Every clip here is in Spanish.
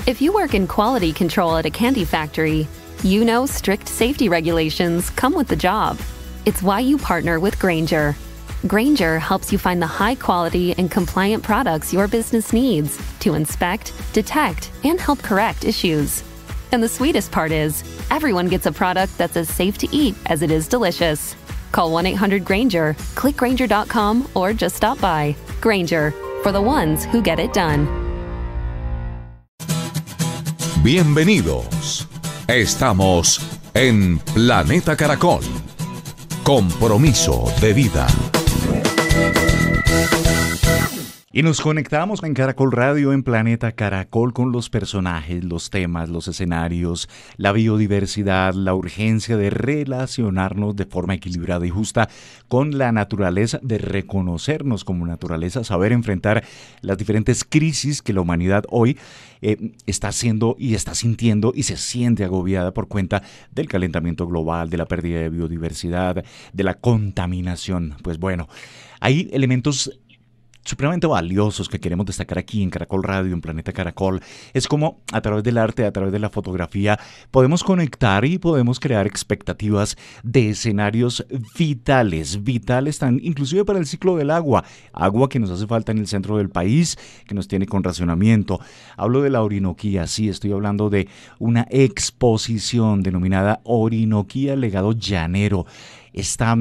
If you work in quality control at a candy factory, you know strict safety regulations come with the job. It's why you partner with Grainger. Grainger helps you find the high-quality and compliant products your business needs to inspect, detect, and help correct issues. And the sweetest part is, everyone gets a product that's as safe to eat as it is delicious. Call 1-800-GRAINGER, click Grainger.com, or just stop by. Grainger, for the ones who get it done. Bienvenidos. Estamos en Planeta Caracol. Compromiso de vida. Y nos conectamos en Caracol Radio, en Planeta Caracol, con los personajes, los temas, los escenarios, la biodiversidad, la urgencia de relacionarnos de forma equilibrada y justa con la naturaleza, de reconocernos como naturaleza, saber enfrentar las diferentes crisis que la humanidad hoy está haciendo y está sintiendo y se siente agobiada por cuenta del calentamiento global, de la pérdida de biodiversidad, de la contaminación. Pues bueno, hay elementos supremamente valiosos que queremos destacar aquí en Caracol Radio, en Planeta Caracol. Es como a través del arte, a través de la fotografía, podemos conectar y podemos crear expectativas de escenarios vitales inclusive para el ciclo del agua que nos hace falta en el centro del país, que nos tiene con racionamiento. Hablo de la Orinoquía, sí, estoy hablando de una exposición denominada Orinoquía Legado Llanero. Esta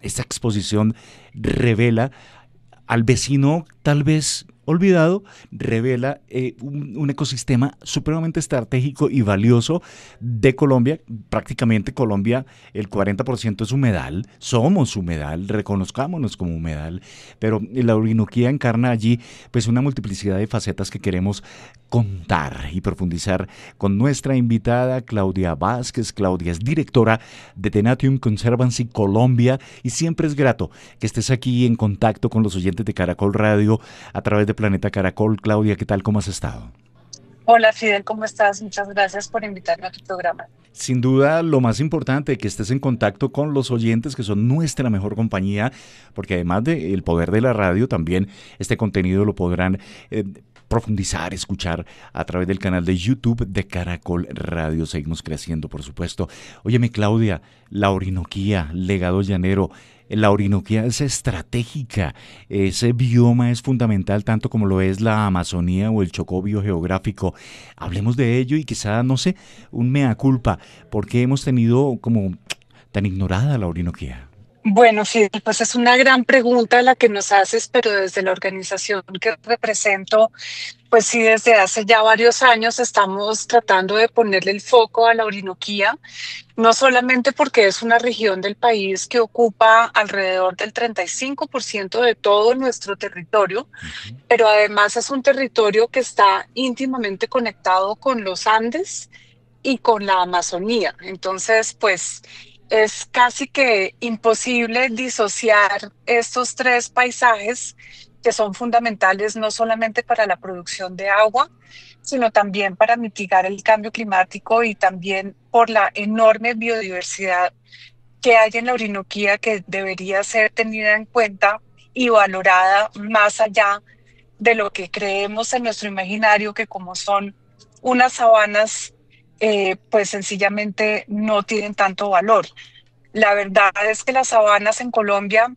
exposición revela al vecino tal vez olvidado, revela un ecosistema supremamente estratégico y valioso de Colombia. Prácticamente Colombia, el 40% es humedal, somos humedal, reconozcámonos como humedal, pero la Orinoquía encarna allí pues una multiplicidad de facetas que queremos contar y profundizar con nuestra invitada Claudia Vázquez. Claudia es directora de Tenatium Conservancy Colombia y siempre es grato que estés aquí en contacto con los oyentes de Caracol Radio a través de Planeta Caracol. Claudia, ¿qué tal? ¿Cómo has estado? Hola Fidel, ¿cómo estás? Muchas gracias por invitarme a tu programa. Sin duda, lo más importante, que estés en contacto con los oyentes, que son nuestra mejor compañía, porque además del poder de la radio, también este contenido lo podrán profundizar, escuchar a través del canal de YouTube de Caracol Radio. Seguimos creciendo, por supuesto. Óyeme, Claudia, la Orinoquía, legado llanero. La Orinoquía es estratégica, ese bioma es fundamental tanto como lo es la Amazonía o el Chocó biogeográfico. Hablemos de ello y quizá, no sé, un mea culpa, ¿por qué hemos tenido como tan ignorada la Orinoquía? Bueno, Fidel, pues es una gran pregunta la que nos haces, pero desde la organización que represento, pues sí, desde hace ya varios años estamos tratando de ponerle el foco a la Orinoquía, no solamente porque es una región del país que ocupa alrededor del 35% de todo nuestro territorio, pero además es un territorio que está íntimamente conectado con los Andes y con la Amazonía. Entonces, pues es casi que imposible disociar estos tres paisajes que son fundamentales no solamente para la producción de agua, sino también para mitigar el cambio climático y también por la enorme biodiversidad que hay en la Orinoquía que debería ser tenida en cuenta y valorada más allá de lo que creemos en nuestro imaginario, que como son unas sabanas, pues sencillamente no tienen tanto valor. La verdad es que las sabanas en Colombia,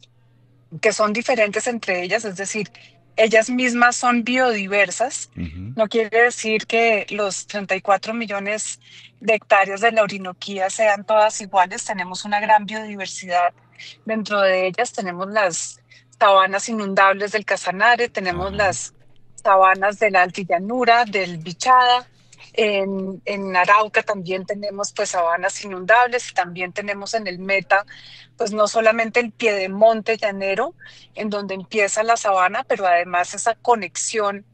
que son diferentes entre ellas, es decir, ellas mismas son biodiversas, no quiere decir que los 34 millones de hectáreas de la Orinoquía sean todas iguales. Tenemos una gran biodiversidad dentro de ellas. Tenemos las sabanas inundables del Casanare, tenemos las sabanas de la Altillanura, del Bichada. En Arauca también tenemos pues sabanas inundables y también tenemos en el Meta pues no solamente el piedemonte llanero en donde empieza la sabana, pero además esa conexión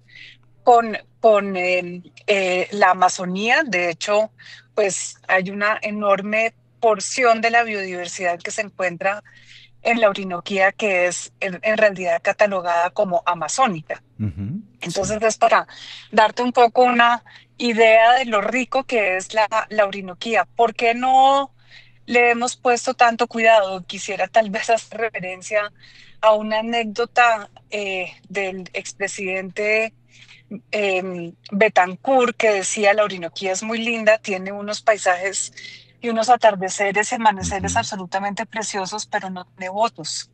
con la Amazonía. De hecho, pues hay una enorme porción de la biodiversidad que se encuentra en la Orinoquía que es en realidad catalogada como amazónica. Entonces es para darte un poco una idea de lo rico que es la Orinoquía. ¿Por qué no le hemos puesto tanto cuidado? Quisiera tal vez hacer referencia a una anécdota del expresidente Betancourt, que decía la Orinoquía es muy linda, tiene unos paisajes y unos atardeceres y amaneceres Ujú. absolutamente preciosos, pero no tiene votos.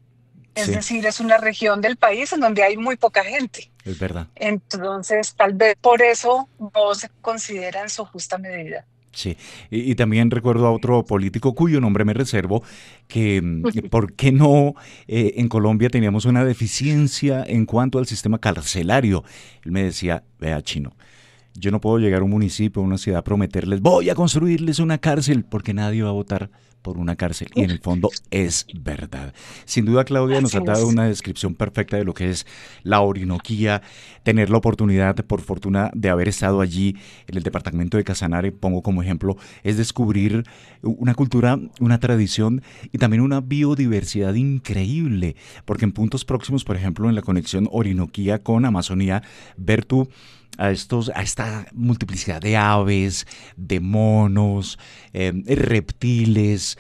Es Sí, decir, es una región del país en donde hay muy poca gente. es verdad. Entonces, tal vez por eso no se considera en su justa medida. Sí, y también recuerdo a otro político cuyo nombre me reservo, que por qué no en Colombia teníamos una deficiencia en cuanto al sistema carcelario. Él me decía, vea chino, yo no puedo llegar a un municipio, a una ciudad, a prometerles, voy a construirles una cárcel, porque nadie va a votar por una cárcel. Y en el fondo es verdad. Sin duda, Claudia nos Así ha dado es. una descripción perfecta de lo que es la Orinoquía, tener la oportunidad, por fortuna, de haber estado allí en el departamento de Casanare, pongo como ejemplo, es descubrir una cultura, una tradición y también una biodiversidad increíble, porque en puntos próximos, por ejemplo, en la conexión Orinoquía con Amazonía, ver tú a esta multiplicidad de aves, de monos, reptiles,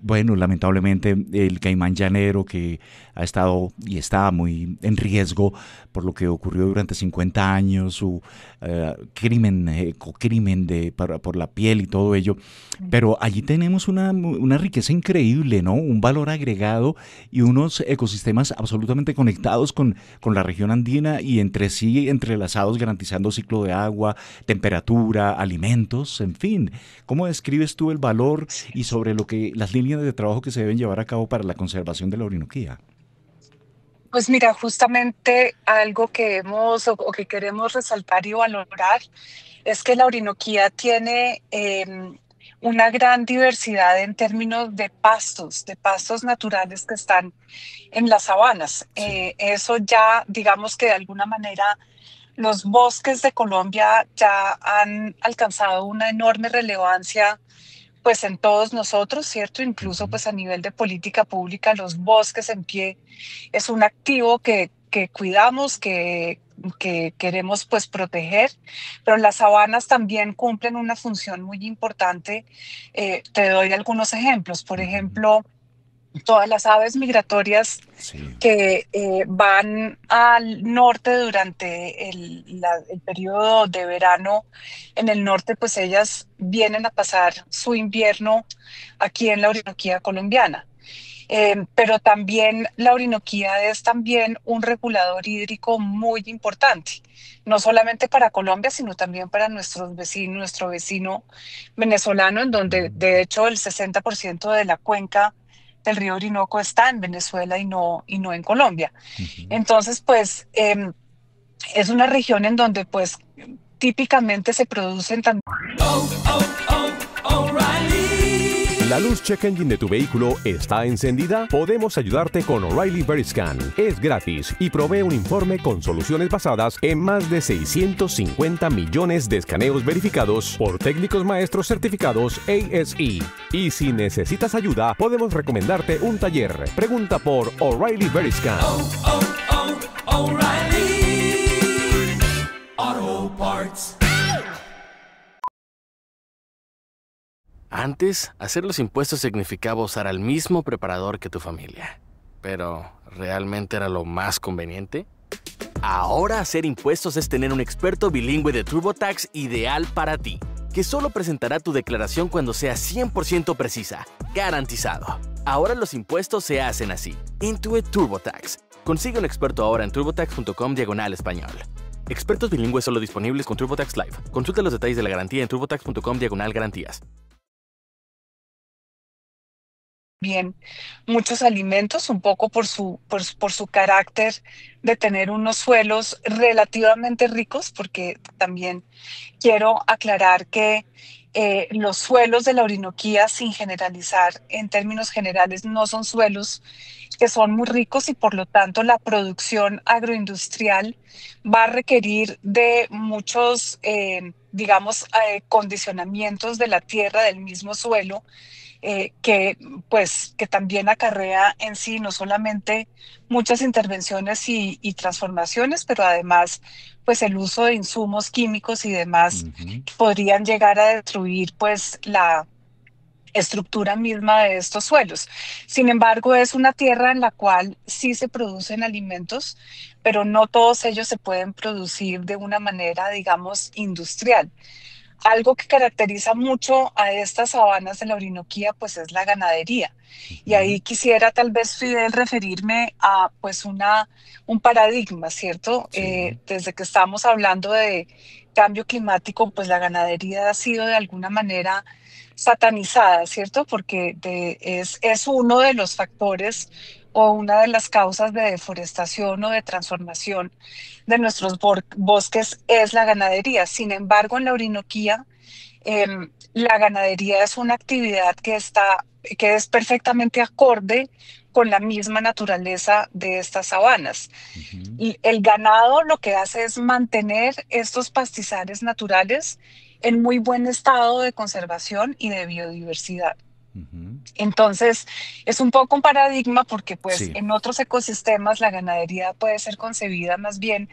bueno, lamentablemente el caimán llanero que ha estado y está muy en riesgo por lo que ocurrió durante 50 años, su crimen por la piel y todo ello. Pero allí tenemos una riqueza increíble, ¿no? Un valor agregado y unos ecosistemas absolutamente conectados con la región andina y entre sí entrelazados, garantizando ciclo de agua, temperatura, alimentos, en fin. ¿Cómo describes tú el valor y sobre lo que las líneas de trabajo que se deben llevar a cabo para la conservación de la Orinoquía? Pues mira, justamente algo que hemos o que queremos resaltar y valorar es que la Orinoquía tiene una gran diversidad en términos de pastos naturales que están en las sabanas. Sí. Eso ya, digamos que de alguna manera los bosques de Colombia ya han alcanzado una enorme relevancia pues en todos nosotros, ¿cierto? Incluso Ujú. pues a nivel de política pública, los bosques en pie es un activo que cuidamos, que queremos pues proteger, pero las sabanas también cumplen una función muy importante. Te doy algunos ejemplos. Por Ujú. ejemplo, todas las aves migratorias Sí. que van al norte durante el periodo de verano en el norte, pues ellas vienen a pasar su invierno aquí en la Orinoquía colombiana. Pero también la Orinoquía es también un regulador hídrico muy importante, no solamente para Colombia, sino también para nuestros vecinos, nuestro vecino venezolano, en donde de hecho el 60% de la cuenca del río Orinoco está en Venezuela y no en Colombia. Ujú. Entonces, pues es una región en donde pues típicamente se producen también. ¿La luz check engine de tu vehículo está encendida? Podemos ayudarte con O'Reilly Veriscan. Es gratis y provee un informe con soluciones basadas en más de 650 millones de escaneos verificados por técnicos maestros certificados ASE. Y si necesitas ayuda, podemos recomendarte un taller. Pregunta por O'Reilly Veriscan. O'Reilly Auto Parts. Antes, hacer los impuestos significaba usar al mismo preparador que tu familia. Pero, ¿realmente era lo más conveniente? Ahora hacer impuestos es tener un experto bilingüe de TurboTax ideal para ti, que solo presentará tu declaración cuando sea 100% precisa, garantizado. Ahora los impuestos se hacen así. Intuit TurboTax. Consigue un experto ahora en turbotax.com/español. Expertos bilingües solo disponibles con TurboTax Live. Consulta los detalles de la garantía en turbotax.com/garantías. Bien muchos alimentos, un poco por su carácter de tener unos suelos relativamente ricos, porque también quiero aclarar que los suelos de la Orinoquía, sin generalizar en términos generales, no son suelos que son muy ricos y por lo tanto la producción agroindustrial va a requerir de muchos, digamos, condicionamientos de la tierra, del mismo suelo, que pues que también acarrea en sí no solamente muchas intervenciones y transformaciones, pero además pues el uso de insumos químicos y demás Ujú. que podrían llegar a destruir pues estructura misma de estos suelos. Sin embargo, es una tierra en la cual sí se producen alimentos, pero no todos ellos se pueden producir de una manera, digamos, industrial. Algo que caracteriza mucho a estas sabanas de la Orinoquía, pues es la ganadería. Y Ujú. ahí quisiera tal vez, Fidel, referirme a pues un paradigma, ¿cierto? Sí. Desde que estamos hablando de cambio climático, pues la ganadería ha sido de alguna manera satanizada, ¿cierto? Porque es uno de los factores o una de las causas de deforestación o de transformación de nuestros bosques es la ganadería. Sin embargo, en la Orinoquía, la ganadería es una actividad que es perfectamente acorde con la misma naturaleza de estas sabanas. Ujú. Y el ganado lo que hace es mantener estos pastizales naturales en muy buen estado de conservación y de biodiversidad. Ujú. Entonces, es un poco un paradigma porque pues Sí. en otros ecosistemas la ganadería puede ser concebida más bien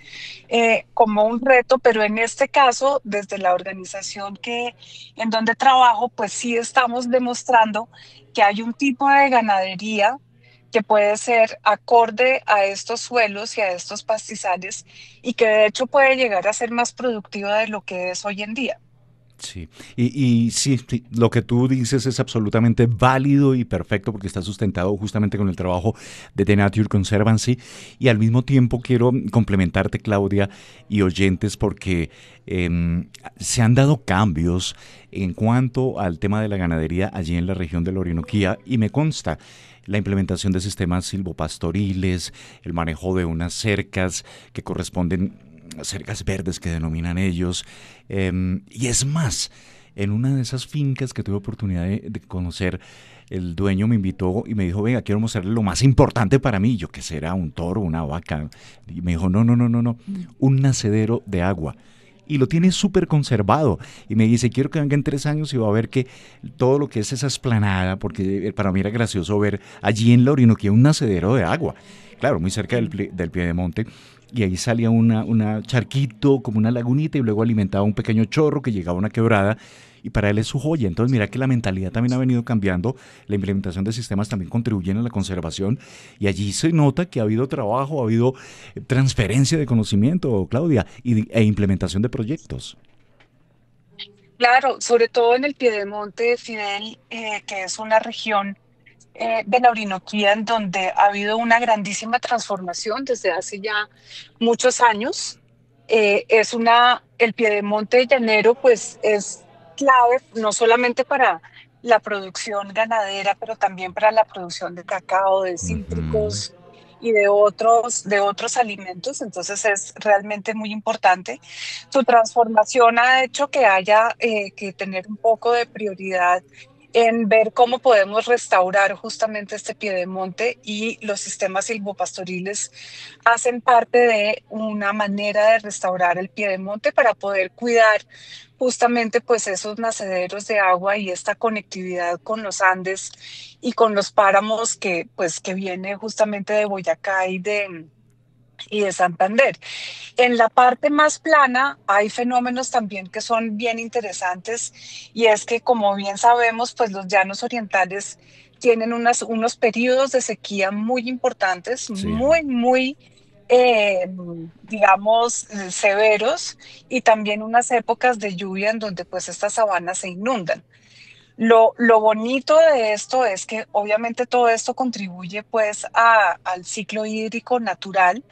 como un reto, pero en este caso, desde la organización en donde trabajo, pues sí estamos demostrando que hay un tipo de ganadería que puede ser acorde a estos suelos y a estos pastizales y que de hecho puede llegar a ser más productiva de lo que es hoy en día. Sí, y sí, sí, lo que tú dices es absolutamente válido y perfecto porque está sustentado justamente con el trabajo de The Nature Conservancy y al mismo tiempo quiero complementarte, Claudia, y oyentes, porque se han dado cambios en cuanto al tema de la ganadería allí en la región de la Orinoquía y me consta la implementación de sistemas silvopastoriles, el manejo de unas cercas que corresponden cercas verdes que denominan ellos. Y es más, en una de esas fincas que tuve oportunidad de conocer, el dueño me invitó y me dijo, venga, quiero mostrarle lo más importante para mí. Yo, ¿qué será? ¿Un toro? ¿Una vaca? Y me dijo, no, no, no, no, no, un nacedero de agua. Y lo tiene súper conservado. Y me dice, quiero que venga en 3 años y va a ver que todo lo que es esa esplanada, porque para mí era gracioso ver allí en la Orinoquía un nacedero de agua. Claro, muy cerca del Piedemonte, y ahí salía una charquito, como una lagunita, y luego alimentaba un pequeño chorro que llegaba a una quebrada, y para él es su joya. Entonces mira que la mentalidad también ha venido cambiando, la implementación de sistemas también contribuyen a la conservación, y allí se nota que ha habido trabajo, ha habido transferencia de conocimiento, Claudia, e implementación de proyectos. Claro, sobre todo en el Piedemonte, Fidel, que es una región de la Orinoquía en donde ha habido una grandísima transformación desde hace ya muchos años. El Piedemonte llanero pues es clave no solamente para la producción ganadera, pero también para la producción de cacao, de Ujú. cítricos y de otros alimentos. Entonces es realmente muy importante. Su transformación ha hecho que haya que tener un poco de prioridad en ver cómo podemos restaurar justamente este piedemonte y los sistemas silvopastoriles hacen parte de una manera de restaurar el piedemonte para poder cuidar justamente pues esos nacederos de agua y esta conectividad con los Andes y con los páramos que pues que viene justamente de Boyacá y de Santander. En la parte más plana hay fenómenos también que son bien interesantes y es que, como bien sabemos, pues los llanos orientales tienen unos periodos de sequía muy importantes, Sí. eh, digamos, severos y también unas épocas de lluvia en donde pues estas sabanas se inundan. Lo bonito de esto es que obviamente todo esto contribuye pues al ciclo hídrico natural,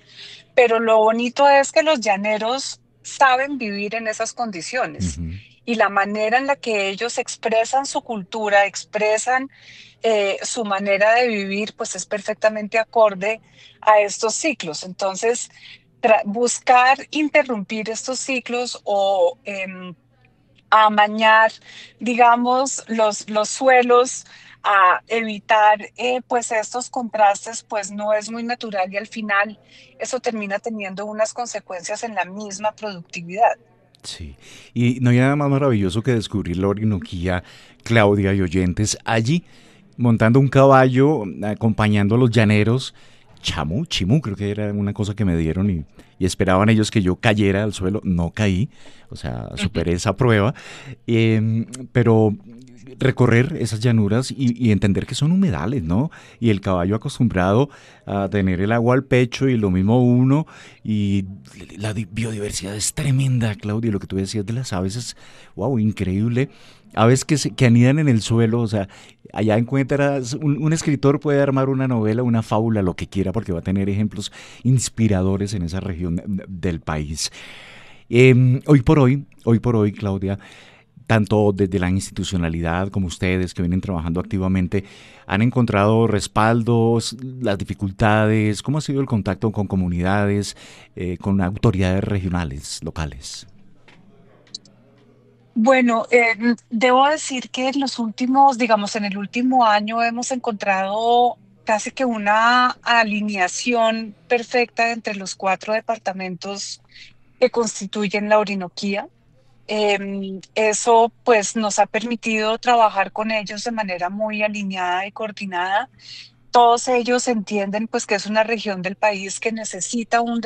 pero lo bonito es que los llaneros saben vivir en esas condiciones Ujú. y la manera en la que ellos expresan su cultura, expresan su manera de vivir, pues es perfectamente acorde a estos ciclos. Entonces, buscar interrumpir estos ciclos o amañar, digamos, los suelos, a evitar pues estos contrastes, pues no es muy natural y al final eso termina teniendo unas consecuencias en la misma productividad. Sí, y no hay nada más maravilloso que descubrir la Orinoquía, Claudia y oyentes, allí montando un caballo, acompañando a los llaneros, chamú, chimú, creo que era una cosa que me dieron y esperaban ellos que yo cayera al suelo, no caí, o sea, superé esa prueba, pero recorrer esas llanuras y entender que son humedales, ¿no? Y el caballo acostumbrado a tener el agua al pecho y lo mismo uno, y la biodiversidad es tremenda, Claudia, lo que tú decías de las aves es, wow, increíble. Aves que anidan en el suelo, o sea, allá encuentras, un escritor puede armar una novela, una fábula, lo que quiera, porque va a tener ejemplos inspiradores en esa región del país. Hoy por hoy, Claudia, tanto desde la institucionalidad como ustedes que vienen trabajando activamente, ¿han encontrado respaldos, las dificultades? ¿Cómo ha sido el contacto con comunidades, con autoridades regionales, locales? Bueno, debo decir que en los últimos, digamos, en el último año hemos encontrado casi que una alineación perfecta entre los 4 departamentos que constituyen la Orinoquía. Eso pues nos ha permitido trabajar con ellos de manera muy alineada y coordinada. Todos ellos entienden pues que es una región del país que necesita Ujú. un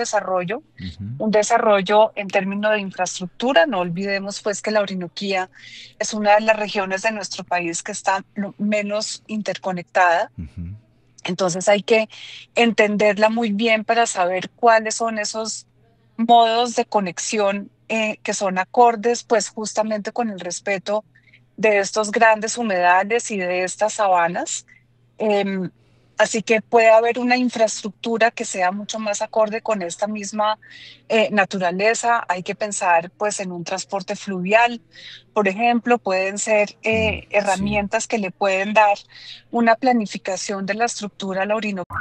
desarrollo en términos de infraestructura. No olvidemos pues que la Orinoquía es una de las regiones de nuestro país que está menos interconectada. Ujú. Entonces hay que entenderla muy bien para saber cuáles son esos modos de conexión que son acordes pues justamente con el respeto de estos grandes humedales y de estas sabanas. Em, Así que puede haber una infraestructura que sea mucho más acorde con esta misma naturaleza. Hay que pensar pues en un transporte fluvial, por ejemplo, pueden ser Sí. herramientas que le pueden dar una planificación de la estructura a la Orinoquía.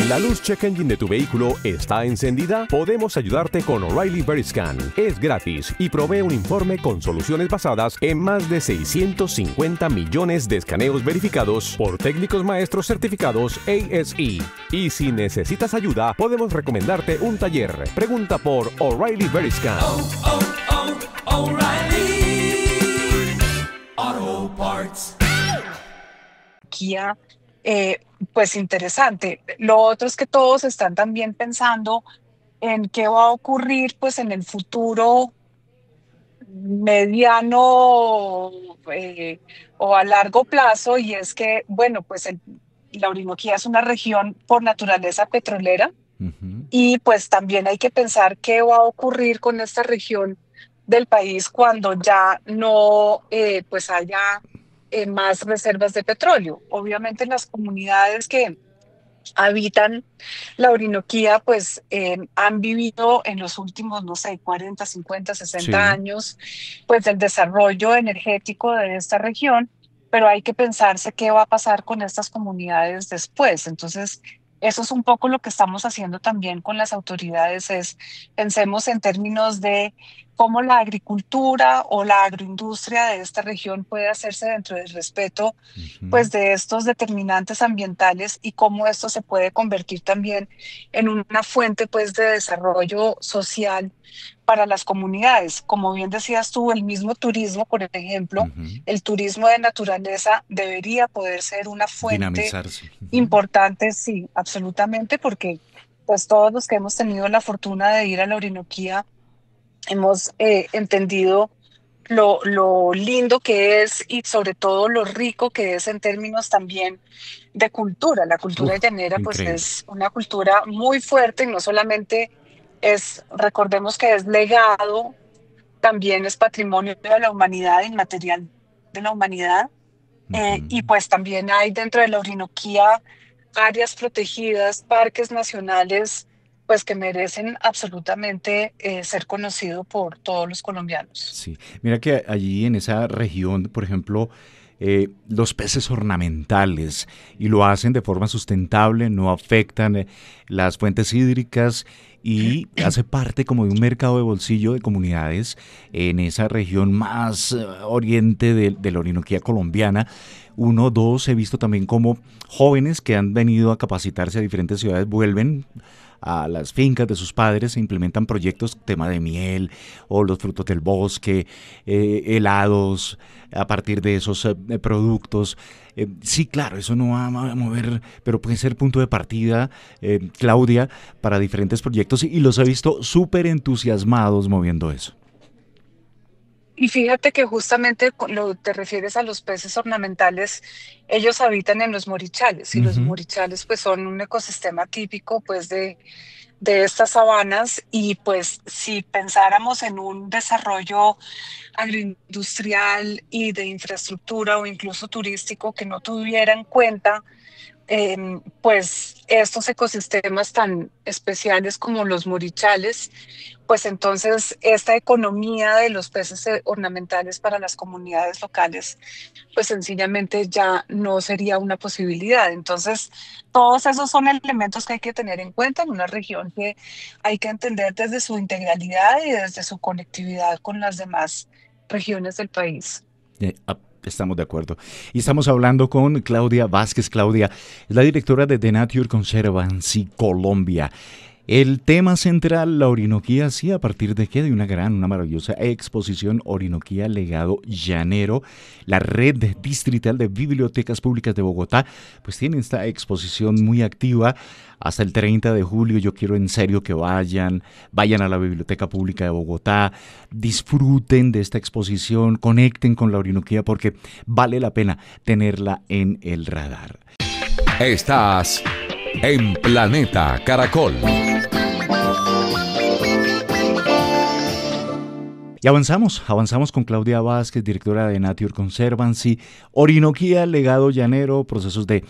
¿La luz check engine de tu vehículo está encendida? Podemos ayudarte con O'Reilly Veriscan. Es gratis y provee un informe con soluciones basadas en más de 650 millones de escaneos verificados por técnicos maestros certificados ASE. Y si necesitas ayuda, podemos recomendarte un taller. Pregunta por O'Reilly Veriscan. O'Reilly Auto Parts. Pues interesante. Lo otro es que todos están también pensando en qué va a ocurrir pues en el futuro mediano o a largo plazo, y es que, bueno, pues la Orinoquía es una región por naturaleza petrolera, Ujú. y pues también hay que pensar qué va a ocurrir con esta región del país cuando ya no pues haya más reservas de petróleo. Obviamente las comunidades que habitan la Orinoquía, pues han vivido en los últimos, no sé, 40, 50, 60 Sí. años, pues del desarrollo energético de esta región, pero hay que pensarse qué va a pasar con estas comunidades después. Entonces, eso es un poco lo que estamos haciendo también con las autoridades, es pensemos en términos de cómo la agricultura o la agroindustria de esta región puede hacerse dentro del respeto Ujú. pues de estos determinantes ambientales, y cómo esto se puede convertir también en una fuente pues de desarrollo social para las comunidades. Como bien decías tú, el mismo turismo, por ejemplo, Ujú. el turismo de naturaleza debería poder ser una fuente Dinamizarse. Ujú. importante, sí, absolutamente, porque pues todos los que hemos tenido la fortuna de ir a la Orinoquía hemos entendido lo lindo que es y sobre todo lo rico que es en términos también de cultura. La cultura Uf, llanera pues increíble. es una cultura muy fuerte, y no solamente es, recordemos que es legado, también es patrimonio de la humanidad, inmaterial de la humanidad. Y Ujú. pues también hay dentro de la Orinoquía áreas protegidas, parques nacionales, pues que merecen absolutamente ser conocidos por todos los colombianos. Sí, mira que allí en esa región, por ejemplo, los peces ornamentales, y lo hacen de forma sustentable, no afectan las fuentes hídricas, y hace parte como de un mercado de bolsillo de comunidades en esa región más oriente de la Orinoquía colombiana. Uno, dos, he visto también como jóvenes que han venido a capacitarse a diferentes ciudades vuelven a las fincas de sus padres e implementan proyectos, tema de miel o los frutos del bosque, helados a partir de esos productos. Sí, claro, eso no va a mover, pero puede ser punto de partida, Claudia, para diferentes proyectos, y los he visto súper entusiasmados moviendo eso. Y fíjate que justamente te refieres a los peces ornamentales, ellos habitan en los morichales y los Ujú. morichales pues son un ecosistema típico pues de estas sabanas y pues si pensáramos en un desarrollo agroindustrial y de infraestructura o incluso turístico que no tuviera en cuenta pues estos ecosistemas tan especiales como los morichales, pues entonces esta economía de los peces ornamentales para las comunidades locales, pues sencillamente ya no sería una posibilidad. Entonces, todos esos son elementos que hay que tener en cuenta en una región que hay que entender desde su integralidad y desde su conectividad con las demás regiones del país. Estamos de acuerdo. Y estamos hablando con Claudia Vázquez. Claudia es la directora de The Nature Conservancy Colombia. El tema central, la Orinoquía, sí, ¿a partir de qué? De una maravillosa exposición Orinoquía Legado Llanero. La red distrital de bibliotecas públicas de Bogotá, pues tiene esta exposición muy activa hasta el 30 de julio. Yo quiero en serio que vayan a la Biblioteca Pública de Bogotá, disfruten de esta exposición, conecten con la Orinoquía porque vale la pena tenerla en el radar. Estás en Planeta Caracol. Y avanzamos con Claudia Vázquez, directora de Nature Conservancy, Orinoquía, Legado Llanero, procesos de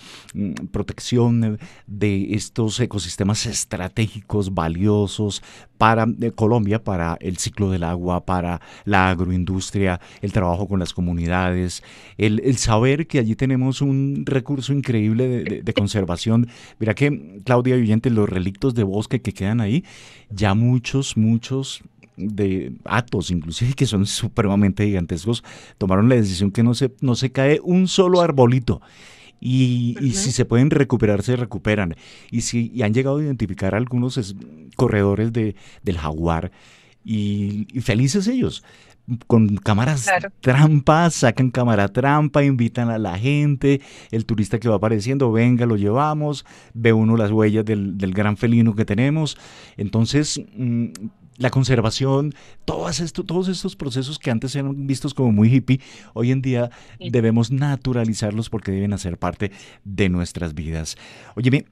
protección de estos ecosistemas estratégicos valiosos para Colombia, para el ciclo del agua, para la agroindustria, el trabajo con las comunidades, el saber que allí tenemos un recurso increíble de conservación. Mira que, Claudia y oyentes, los relictos de bosque que quedan ahí, ya muchos de atos, inclusive que son supremamente gigantescos, tomaron la decisión que no se cae un solo arbolito. Y si se pueden recuperar, se recuperan. Y han llegado a identificar algunos corredores del jaguar y felices ellos. Con cámaras Claro. trampas, sacan cámara trampa, invitan a la gente, el turista que va apareciendo, venga, lo llevamos, ve uno las huellas del gran felino que tenemos. Entonces, la conservación, todos estos procesos que antes eran vistos como muy hippie, hoy en día debemos naturalizarlos porque deben hacer parte de nuestras vidas. Óyeme,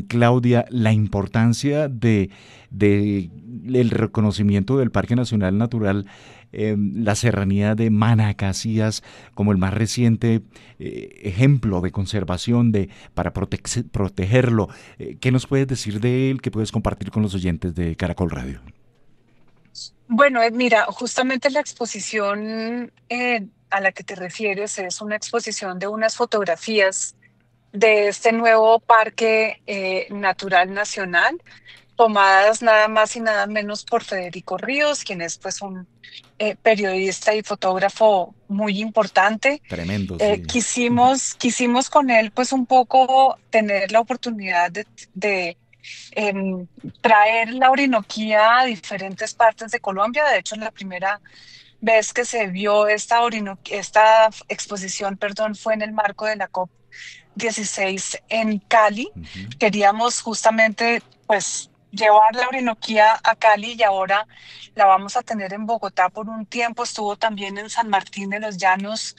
Claudia, la importancia el reconocimiento del Parque Nacional Natural, la serranía de Manacasías como el más reciente ejemplo de conservación para protegerlo. ¿Qué nos puedes decir de él que puedes compartir con los oyentes de Caracol Radio? Bueno, mira, justamente la exposición a la que te refieres es una exposición de unas fotografías de este nuevo Parque Natural Nacional, tomadas nada más y nada menos por Federico Ríos, quien es pues un periodista y fotógrafo muy importante. Tremendo, sí. Quisimos con él pues un poco tener la oportunidad de traer la Orinoquía a diferentes partes de Colombia. De hecho, la primera vez que se vio esta exposición, perdón, fue en el marco de la COP 16 en Cali. Uh-huh. Queríamos justamente, pues, llevar la Orinoquía a Cali y ahora la vamos a tener en Bogotá por un tiempo. Estuvo también en San Martín de los Llanos,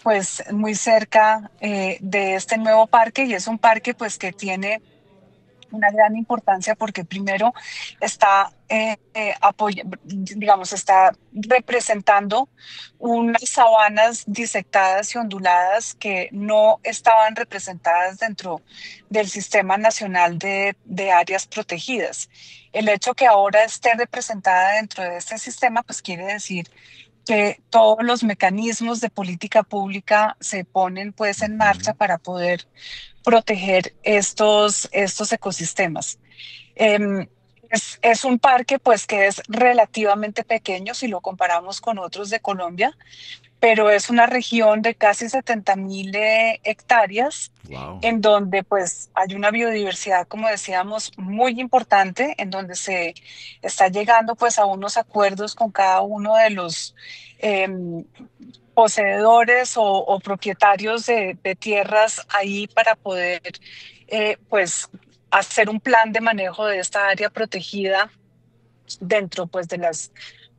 pues, muy cerca de este nuevo parque, y es un parque, pues, que tiene una gran importancia porque primero está, digamos, está representando unas sabanas disectadas y onduladas que no estaban representadas dentro del Sistema Nacional de Áreas Protegidas. El hecho que ahora esté representada dentro de este sistema, pues quiere decir que todos los mecanismos de política pública se ponen pues en marcha para poder proteger estos ecosistemas. Eh, es un parque pues que es relativamente pequeño si lo comparamos con otros de Colombia, pero es una región de casi 70.000 hectáreas. Wow. En donde pues hay una biodiversidad, como decíamos, muy importante, en donde se está llegando pues a unos acuerdos con cada uno de los poseedores o propietarios de tierras ahí para poder pues hacer un plan de manejo de esta área protegida dentro pues de las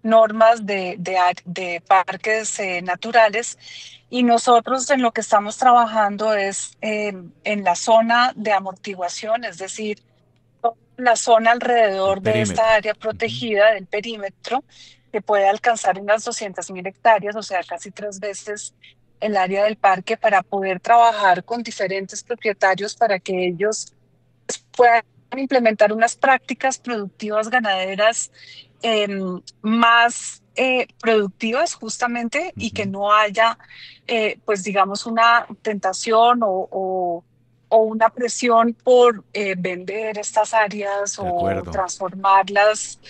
normas de parques naturales. Y nosotros en lo que estamos trabajando es en la zona de amortiguación, es decir, la zona El alrededor de esta perímetro. área Ujú. protegida del perímetro, que puede alcanzar unas 200.000 hectáreas, o sea, casi 3 veces el área del parque, para poder trabajar con diferentes propietarios para que ellos puedan implementar unas prácticas productivas ganaderas más productivas justamente, y que Ujú. no haya, pues digamos, una tentación o una presión por vender estas áreas De o acuerdo. transformarlas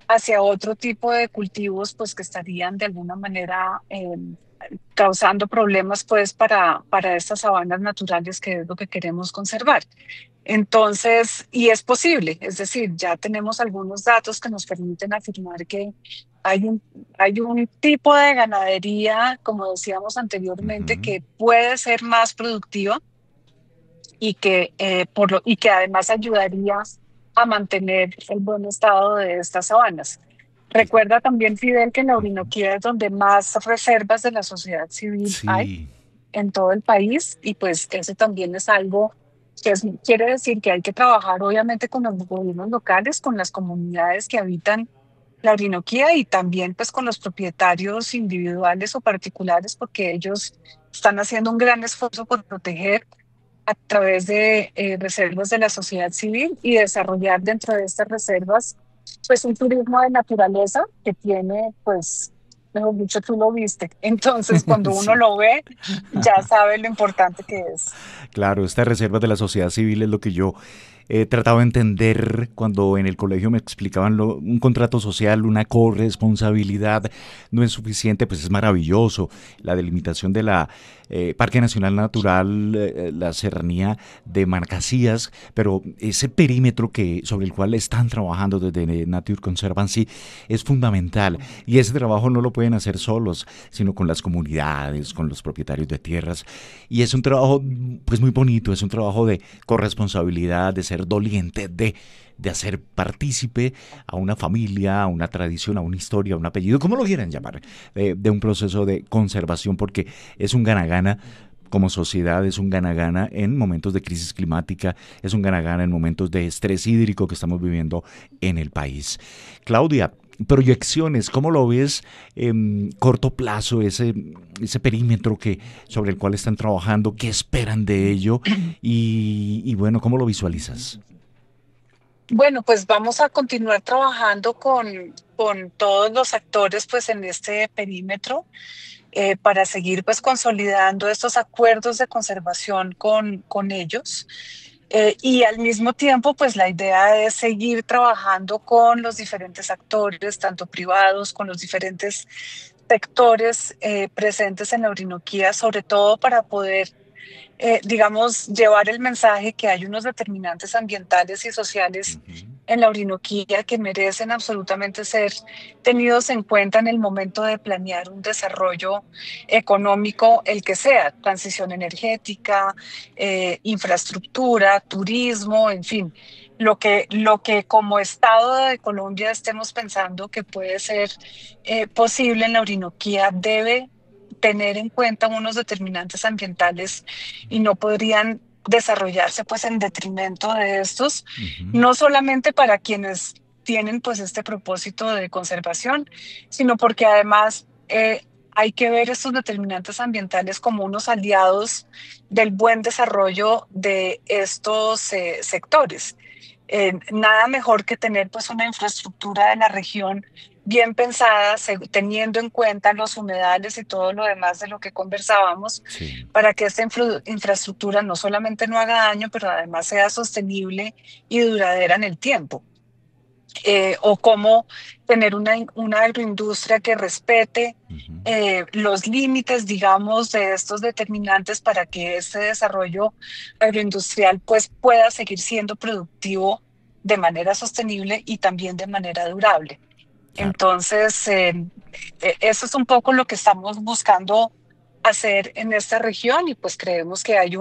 hacia otro tipo de cultivos, pues que estarían de alguna manera causando problemas pues para estas sabanas naturales, que es lo que queremos conservar. Entonces, y es posible, es decir, ya tenemos algunos datos que nos permiten afirmar que hay un, hay un tipo de ganadería, como decíamos anteriormente, Ujú. que puede ser más productiva y y que además ayudaría a mantener el buen estado de estas sabanas. Que- Recuerda también, Fidel, que en la Ujú. Orinoquía es donde más reservas de la sociedad civil hay Sí, en todo el país, y pues eso también es algo que quiere decir que hay que trabajar obviamente con los gobiernos locales, con las comunidades que habitan la Orinoquía, y también pues con los propietarios individuales o particulares, porque ellos están haciendo un gran esfuerzo por proteger a través de reservas de la sociedad civil, y desarrollar dentro de estas reservas pues un turismo de naturaleza que tiene, pues, mejor dicho, tú lo viste. Entonces, cuando uno sí. lo ve, ya sabe lo importante que es. Claro, estas reservas de la sociedad civil es lo que yo he tratado de entender cuando en el colegio me explicaban un contrato social, una corresponsabilidad no es suficiente, pues es maravilloso. La delimitación de la Parque Nacional Natural, la serranía de Marcasías, pero ese perímetro sobre el cual están trabajando desde Nature Conservancy es fundamental. Y ese trabajo no lo pueden hacer solos, sino con las comunidades, con los propietarios de tierras. Y es un trabajo pues muy bonito, es un trabajo de corresponsabilidad, de ser doliente, de hacer partícipe a una familia, a una tradición, a una historia, a un apellido, como lo quieran llamar, de un proceso de conservación, porque es un gana-gana. Como sociedad es un gana-gana en momentos de crisis climática, es un gana-gana en momentos de estrés hídrico que estamos viviendo en el país. Claudia, proyecciones, ¿cómo lo ves en corto plazo, ese perímetro sobre el cual están trabajando? ¿Qué esperan de ello? Y bueno, ¿cómo lo visualizas? Bueno, pues vamos a continuar trabajando con todos los actores pues en este perímetro, para seguir pues consolidando estos acuerdos de conservación con ellos. Y al mismo tiempo, pues la idea es seguir trabajando con los diferentes actores, tanto privados, con los diferentes sectores presentes en la Orinoquía, sobre todo para poder, digamos, llevar el mensaje que hay unos determinantes ambientales y sociales Ujú. en la Orinoquía que merecen absolutamente ser tenidos en cuenta en el momento de planear un desarrollo económico, el que sea, transición energética, infraestructura, turismo, en fin, lo que como Estado de Colombia estemos pensando que puede ser posible en la Orinoquía, debe tener en cuenta unos determinantes ambientales, y no podrían desarrollarse pues en detrimento de estos, Ujú. no solamente para quienes tienen pues este propósito de conservación, sino porque además hay que ver estos determinantes ambientales como unos aliados del buen desarrollo de estos sectores. Nada mejor que tener pues una infraestructura de la región bien pensada, teniendo en cuenta los humedales y todo lo demás de lo que conversábamos, Sí, para que esta infraestructura no solamente no haga daño, pero además sea sostenible y duradera en el tiempo. O cómo tener una agroindustria que respete ujú, los límites, digamos, de estos determinantes, para que este desarrollo agroindustrial pues pueda seguir siendo productivo de manera sostenible y también de manera durable. claro. Entonces, eso es un poco lo que estamos buscando hacer en esta región, y pues creemos que hay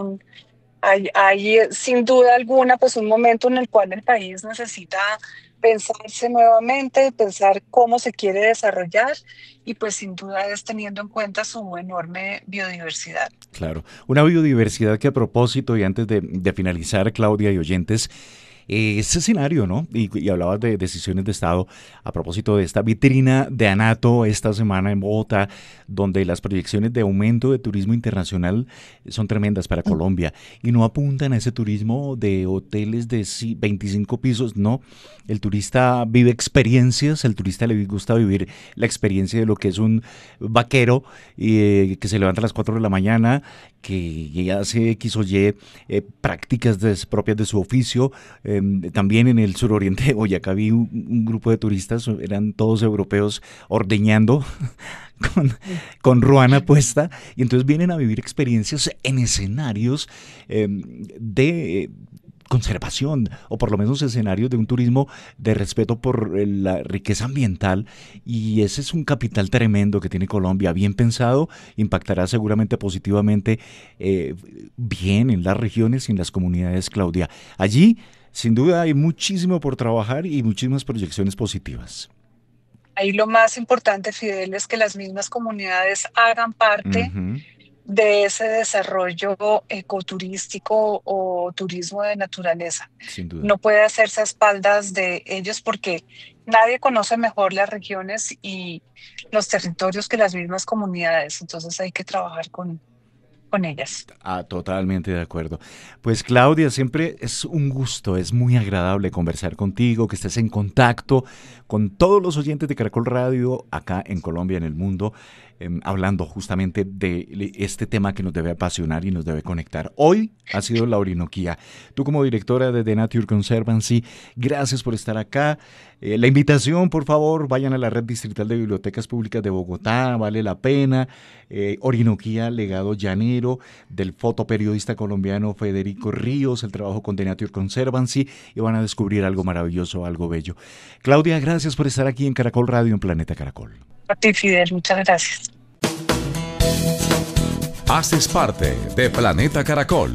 sin duda alguna pues un momento en el cual el país necesita pensarse nuevamente, pensar cómo se quiere desarrollar y pues sin duda es teniendo en cuenta su enorme biodiversidad. Claro, una biodiversidad que a propósito, y antes de finalizar, Claudia y oyentes, ese escenario, ¿no? Y hablabas de decisiones de Estado a propósito de esta vitrina de Anato esta semana en Bogotá, donde las proyecciones de aumento de turismo internacional son tremendas para Colombia y no apuntan a ese turismo de hoteles de 25 pisos, no. El turista vive experiencias, el turista le gusta vivir la experiencia de lo que es un vaquero que se levanta a las 4 de la mañana, que hace X o Y prácticas propias de su oficio. También en el suroriente de Boyacá vi un grupo de turistas, eran todos europeos ordeñando con ruana puesta, y entonces vienen a vivir experiencias en escenarios de conservación, o por lo menos escenarios de un turismo de respeto por la riqueza ambiental, y ese es un capital tremendo que tiene Colombia, bien pensado, impactará seguramente positivamente bien en las regiones y en las comunidades, Claudia. Allí, sin duda, hay muchísimo por trabajar y muchísimas proyecciones positivas. Ahí lo más importante, Fidel, es que las mismas comunidades hagan parte de ese desarrollo ecoturístico o turismo de naturaleza. Sin duda. No puede hacerse a espaldas de ellos porque nadie conoce mejor las regiones y los territorios que las mismas comunidades. Entonces hay que trabajar con ellas. Totalmente de acuerdo. Pues Claudia, siempre es un gusto, es muy agradable conversar contigo, que estés en contacto con todos los oyentes de Caracol Radio acá en Colombia, en el mundo, hablando justamente de este tema que nos debe apasionar y nos debe conectar. Hoy ha sido la Orinoquía. Tú como directora de The Nature Conservancy, gracias por estar acá. La invitación, por favor, vayan a la Red Distrital de Bibliotecas Públicas de Bogotá, vale la pena. Orinoquía, legado llanero, del fotoperiodista colombiano Federico Ríos, el trabajo con The Nature Conservancy, y van a descubrir algo maravilloso, algo bello. Claudia, gracias por estar aquí en Caracol Radio, en Planeta Caracol. A ti, Fidel, muchas gracias. Haces parte de Planeta Caracol.